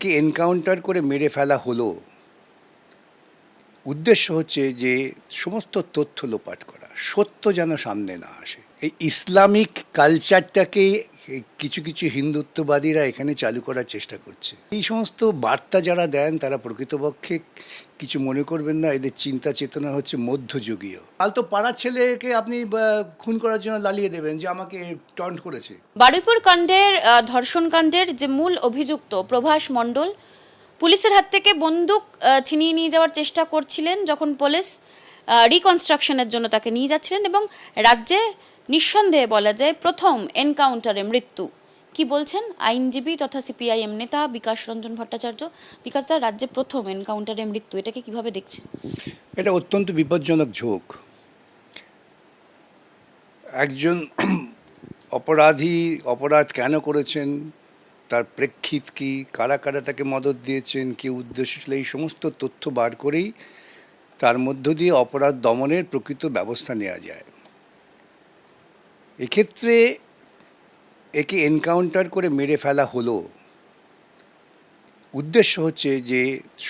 একে এনকাউন্টার করে মেরে ফেলা হলো। উদ্দেশ্য হচ্ছে যে সমস্ত তথ্য লোপাট করা, সত্য যেন সামনে না আসে। এই ইসলামিক কালচারটাকে কিছু কিছু হিন্দুত্ববাদীরা এখানে চালু করার চেষ্টা করছে। এই সমস্ত বার্তা যারা দেন তারা প্রকৃতপক্ষে কিছু মনে করবেন না, এদের চিন্তা চেতনা হচ্ছে মধ্যযুগীয়। কাল তো পাড়ার ছেলেকে আপনি খুন করার জন্য লালিয়ে দেবেন যে আমাকে টন্ট করেছে। বারুইপুর কাণ্ডের ধর্ষণ কাণ্ডের যে মূল অভিযুক্ত প্রভাস মণ্ডল পুলিশের হাত থেকে বন্দুক ছিনিয়ে নিয়ে যাওয়ার চেষ্টা করছিলেন যখন পুলিশ রিকনস্ট্রাকশনের জন্য তাকে নিয়ে যাচ্ছিলেন, এবং রাজ্যে নিঃসন্দেহে বলা যায় প্রথম এনকাউন্টারে মৃত্যু। কি বলছেন আইনজীবী তথা সিপিআইএম নেতা বিকাশ রঞ্জন ভট্টাচার্য? বিকাশ দা, রাজ্যে প্রথম এনকাউন্টারে মৃত্যু, এটাকে কিভাবে দেখছেন? এটা অত্যন্ত বিপজ্জনক ঝোঁক। একজন অপরাধী অপরাধ কেন করেছেন, তার প্রেক্ষিত কী, কারা কারা তাকে মদত দিয়েছেন, কী উদ্দেশ্য ছিল, এই সমস্ত তথ্য বার করেই তার মধ্য দিয়ে অপরাধ দমনের প্রকৃত ব্যবস্থা নেওয়া যায়। এক্ষেত্রে একে এনকাউন্টার করে মেরে ফেলা হলো। উদ্দেশ্য হচ্ছে যে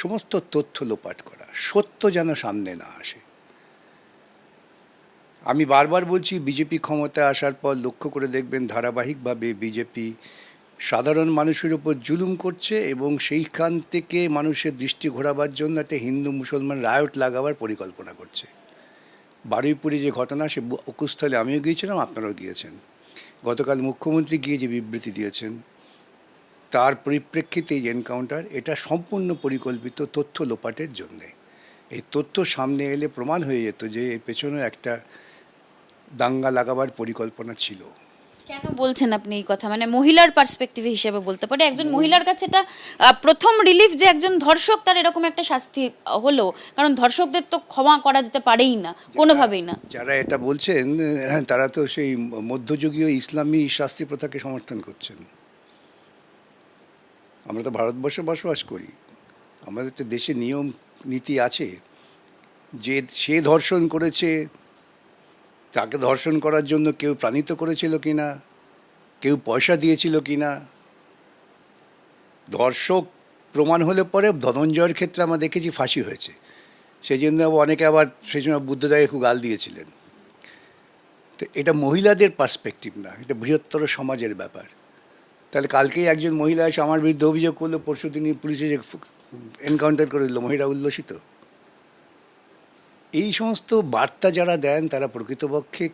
সমস্ত তথ্য লোপাট করা, সত্য যেন সামনে না আসে। আমি বারবার বলছি, বিজেপি ক্ষমতায় আসার পর লক্ষ্য করে দেখবেন ধারাবাহিকভাবে বিজেপি সাধারণ মানুষের উপর জুলুম করছে এবং সেইখান থেকে মানুষের দৃষ্টি ঘোরাবার জন্য একটা হিন্দু মুসলমান রায়ট লাগাবার পরিকল্পনা করছে। বারুইপুরে যে ঘটনা, সে অকুস্থলে আমিও গিয়েছিলাম, আপনারাও গিয়েছেন। গতকাল মুখ্যমন্ত্রী গিয়ে যে বিবৃতি দিয়েছেন, তার পরিপ্রেক্ষিতে এই এনকাউন্টার, এটা সম্পূর্ণ পরিকল্পিত তথ্য লোপাটের জন্যে। এই তথ্য সামনে এলে প্রমাণ হয়ে যেত যে এর পেছনে একটা দাঙ্গা লাগাবার পরিকল্পনা ছিল। কেন বলছেন আপনি এই কথা? মানে মহিলার পার্সপেক্টিভ হিসেবে বলতে পারে একজন মহিলার কাছে এটা প্রথম রিলিফ যে একজন ধর্ষক তার এরকম একটা শাস্তি হলো, কারণ ধর্ষকদের তো ক্ষমা করা যেতে পারেই না কোনোভাবেই না। যারা এটা বলছেন, হ্যাঁ, তারা তো সেই মধ্যযুগীয় ইসলামী শাস্তি প্রথাকে সমর্থন করছেন। আমরা তো ভারতবর্ষে বসবাস করি, আমাদের তো দেশে নিয়ম নীতি আছে। যে সে ধর্ষণ করেছে, তাকে ধর্ষণ করার জন্য কেউ প্রাণিত করেছিল কিনা, কেউ পয়সা দিয়েছিল কিনা, ধর্ষক প্রমাণ হলে পরে ধনঞ্জয়ের ক্ষেত্রে আমরা দেখেছি ফাঁসি হয়েছে। সেই জন্য অনেকে আবার সেই সময় বুদ্ধদেবকে খুব গাল দিয়েছিলেন। তো এটা মহিলাদের পার্সপেক্টিভ না, এটা বৃহত্তর সমাজের ব্যাপার। তাহলে কালকেই একজন মহিলা এসে আমার বিরুদ্ধে অভিযোগ করলো, পরশু দিনই পুলিশে যে এনকাউন্টার করে দিল, মহিলা উল্লসিত। এই সমস্ত বার্তা যারা দেন তারা প্রকৃতপক্ষে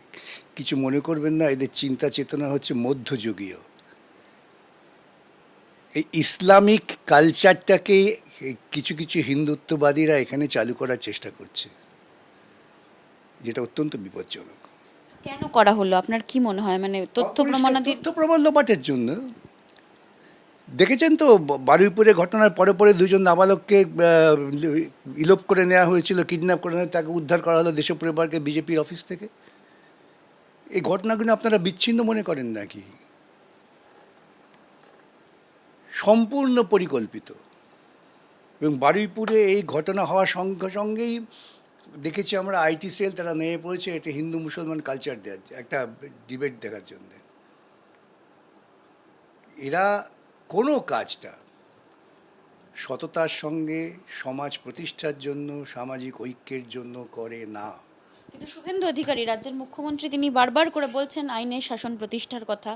কিছু মনে করবেন না, এদের চিন্তা চেতনা হচ্ছে মধ্যযুগীয়। এই ইসলামিক কালচারটাকে কিছু কিছু হিন্দুত্ববাদীরা এখানে চালু করার চেষ্টা করছে, যেটা অত্যন্ত বিপজ্জনক। কেন করা হলো আপনার কি মনে হয়? মানে তথ্য প্রমাণাদি তথ্য প্রমাণ লোপাটের জন্য। দেখেছেন তো বারুইপুরে ঘটনার পরে পরে দুজন নাবালককে ইলোপ করে নেওয়া হয়েছিল, কিডন্যাপ করে নেওয়া, তাকে উদ্ধার করা হলো দেশ পরিবারকে বিজেপির অফিস থেকে। এই ঘটনাগুলো আপনারা বিচ্ছিন্ন মনে করেন নাকি? সম্পূর্ণ পরিকল্পিত। এবং বারুইপুরে এই ঘটনা হওয়ার সঙ্গে সঙ্গেই দেখেছি আমরা আইটি সেল তারা নেমে পড়েছে এটা হিন্দু মুসলমান কালচার দেওয়ার একটা ডিবেট দেখার জন্য। এরা কোনো কাজটা সততার সঙ্গে সমাজ প্রতিষ্ঠার জন্য, সামাজিক ঐক্যের জন্য করে না। কিন্তু শুভেন্দু অধিকারী রাজ্যের মুখ্যমন্ত্রী, তিনি বারবার করে বলছেন আইনের শাসন প্রতিষ্ঠার কথা।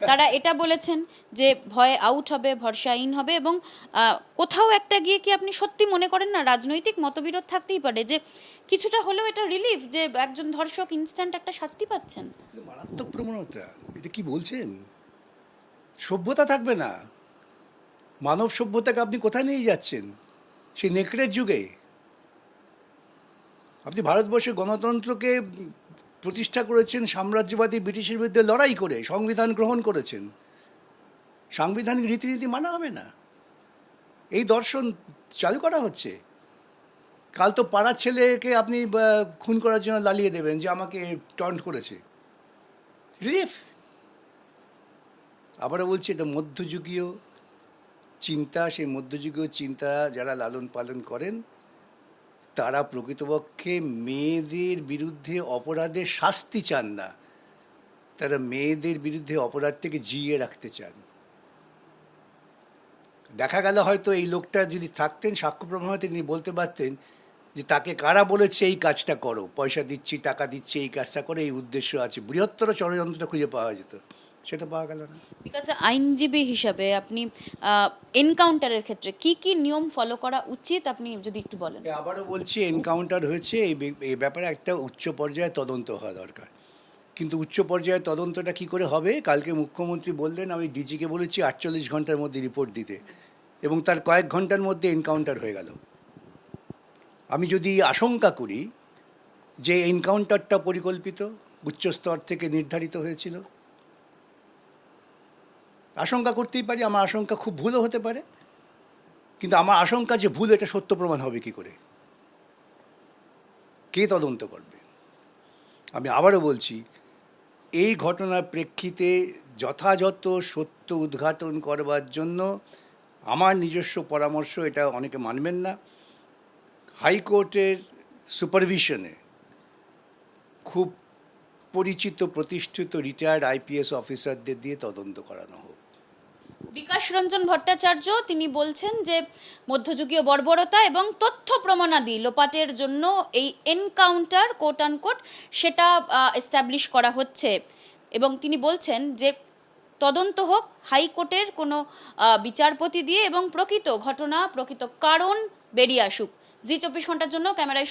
তারা এটা বলেছেন যে ভয় আউট হবে, ভরসা আইন হবে, এবং কোথাও একটা গিয়ে কি আপনি সত্যি মনে করেন না রাজনৈতিক মতবিরোধ থাকতেই পারে, যে কিছুটা হলেও এটা রিলিফ যে একজন ধর্ষক ইনস্ট্যান্ট একটা শাস্তি পাচ্ছেন? মারাত্মক প্রবণতা। এটা কি বলছেন? সভ্যতা থাকবে না। মানব সভ্যতাকে আপনি কোথায় নিয়ে যাচ্ছেন? সেই নেকড়ের যুগে আপনি ভারতবর্ষের গণতন্ত্রকে প্রতিষ্ঠা করেছেন সাম্রাজ্যবাদী ব্রিটিশের বিরুদ্ধে লড়াই করে, সংবিধান গ্রহণ করেছেন। সাংবিধানিক রীতিনীতি মানা হবে না, এই দর্শন চালু করা হচ্ছে। কাল তো পাড়ার ছেলেকে আপনি খুন করার জন্য লালিয়ে দেবেন যে আমাকে টন্ট করেছে। রিলিফ। আবারও বলছি, এটা মধ্যযুগীয় চিন্তা। সেই মধ্যযুগীয় চিন্তা যারা লালন পালন করেন তারা প্রকৃতপক্ষে মেয়েদের বিরুদ্ধে অপরাধের শাস্তি চান না, তারা মেয়েদের বিরুদ্ধে অপরাধ থেকে জিইয়ে রাখতে চান। দেখা গেল হয়তো এই লোকটা যদি থাকতেন সাক্ষ্য প্রমাণ হয়তো তিনি বলতে পারতেন যে তাকে কারা বলেছে এই কাজটা করো, পয়সা দিচ্ছি, টাকা দিচ্ছি, এই কাজটা করে, এই উদ্দেশ্য আছে, বৃহত্তর ষড়যন্ত্রটা খুঁজে পাওয়া যেত। সেটা পাওয়া গেল না। বিকজ আইনজীবী হিসাবে আপনি এনকাউন্টারের ক্ষেত্রে কি কি নিয়ম ফলো করা উচিত আপনি যদি একটু বলেন। আবারও বলছি, এনকাউন্টার হয়েছে, এই ব্যাপারে একটা উচ্চ পর্যায়ে তদন্ত হওয়া দরকার। কিন্তু উচ্চ পর্যায়ে তদন্তটা কি করে হবে? কালকে মুখ্যমন্ত্রী বললেন, আমি ডিজিকে বলেছি 48 ঘন্টার মধ্যে রিপোর্ট দিতে, এবং তার কয়েক ঘন্টার মধ্যে এনকাউন্টার হয়ে গেল। আমি যদি আশঙ্কা করি যে এনকাউন্টারটা পরিকল্পিত, উচ্চস্তর থেকে নির্ধারিত হয়েছিল, আশঙ্কা করতেই পারি। আমার আশঙ্কা খুব ভুলও হতে পারে, কিন্তু আমার আশঙ্কা যে ভুল, এটা সত্য প্রমাণ হবে কি করে? কে তদন্ত করবে? আমি আবারও বলছি, এই ঘটনার প্রেক্ষিতে যথাযথ সত্য উদ্ঘাটন করবার জন্য আমার নিজস্ব পরামর্শ, এটা অনেকে মানবেন না, হাইকোর্টের সুপারভিশনে খুব পরিচিত প্রতিষ্ঠিত রিটায়ার্ড আইপিএস অফিসারদের দিয়ে তদন্ত করানো হোক। বিকাশ রঞ্জন ভট্টাচার্য তিনি বলছেন যে মধ্যযুগীয় বর্বরতা এবং তথ্য প্রমাণাদি লোপাটের জন্য এই এনকাউন্টার কোট আনকোট সেটা এস্টাবলিশ করা হচ্ছে, এবং তিনি বলছেন যে তদন্ত হোক হাইকোর্টের কোনো বিচারপতি দিয়ে, এবং প্রকৃত ঘটনা, প্রকৃত কারণ বেরিয়ে আসুক। জি 24 ঘন্টার জন্য ক্যামেরায়